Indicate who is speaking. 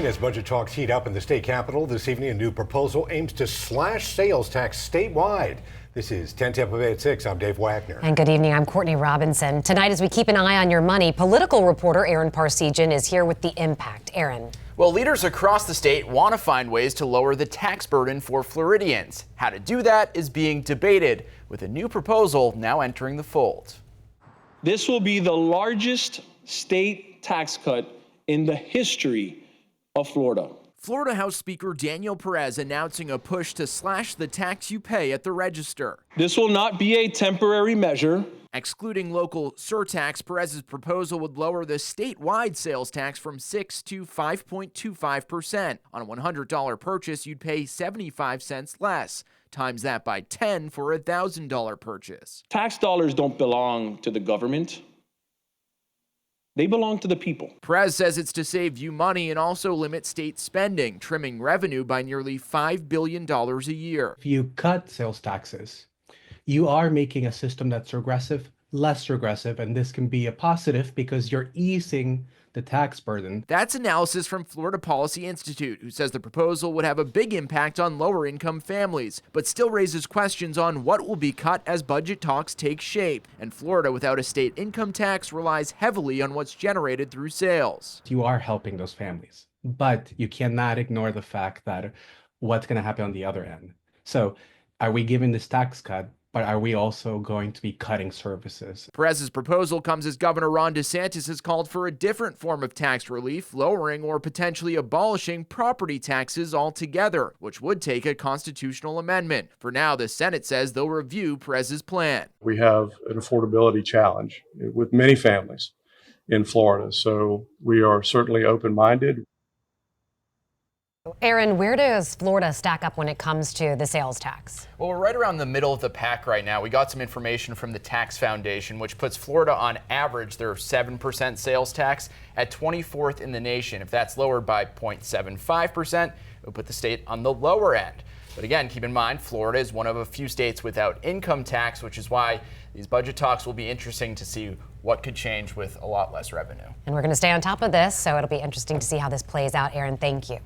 Speaker 1: As budget talks heat up in the state capitol this evening, a new proposal aims to slash sales tax statewide. This is 10 Tampa Bay at 6. I'm Dave Wagner.
Speaker 2: And good evening. I'm Courtney Robinson. Tonight, as we keep an eye on your money, political reporter Aaron Parsegian is here with the impact. Aaron.
Speaker 3: Well, leaders across the state want to find ways to lower the tax burden for Floridians. How to do that is being debated, with a new proposal now entering the fold.
Speaker 4: This will be the largest state tax cut in the history of Florida.
Speaker 3: Florida House Speaker Daniel Perez announcing a push to slash the tax you pay at the register.
Speaker 4: This will not be a temporary measure.
Speaker 3: Excluding local surtax, Perez's proposal would lower the statewide sales tax from 6 to 5.25%. On a $100 purchase, you'd pay 75 cents less. Times that by 10 for a $1,000 purchase.
Speaker 4: Tax dollars don't belong to the government. They belong to the people.
Speaker 3: Perez says it's to save you money and also limit state spending, trimming revenue by nearly $5 billion a year.
Speaker 5: If you cut sales taxes, you are making a system that's regressive, less regressive, and this can be a positive because you're easing the tax burden.
Speaker 3: That's analysis from Florida Policy Institute, who says the proposal would have a big impact on lower income families, but still raises questions on what will be cut as budget talks take shape. And Florida, without a state income tax, relies heavily on what's generated through sales.
Speaker 5: You are helping those families, but you cannot ignore the fact that what's going to happen on the other end. So are we giving this tax cut, but are we also going to be cutting services?
Speaker 3: Perez's proposal comes as Governor Ron DeSantis has called for a different form of tax relief, lowering or potentially abolishing property taxes altogether, which would take a constitutional amendment. For now, the Senate says they'll review Perez's plan.
Speaker 6: We have an affordability challenge with many families in Florida, so we are certainly open-minded.
Speaker 2: Aaron, where does Florida stack up when it comes to the sales tax?
Speaker 3: Well, we're right around the middle of the pack right now. We got some information from the Tax Foundation, which puts Florida on average, their 7% sales tax, at 24th in the nation. If that's lowered by 0.75%, it would put the state on the lower end. But again, keep in mind, Florida is one of a few states without income tax, which is why these budget talks will be interesting to see what could change with a lot less revenue.
Speaker 2: And we're going to stay on top of this, so it'll be interesting to see how this plays out. Aaron, thank you.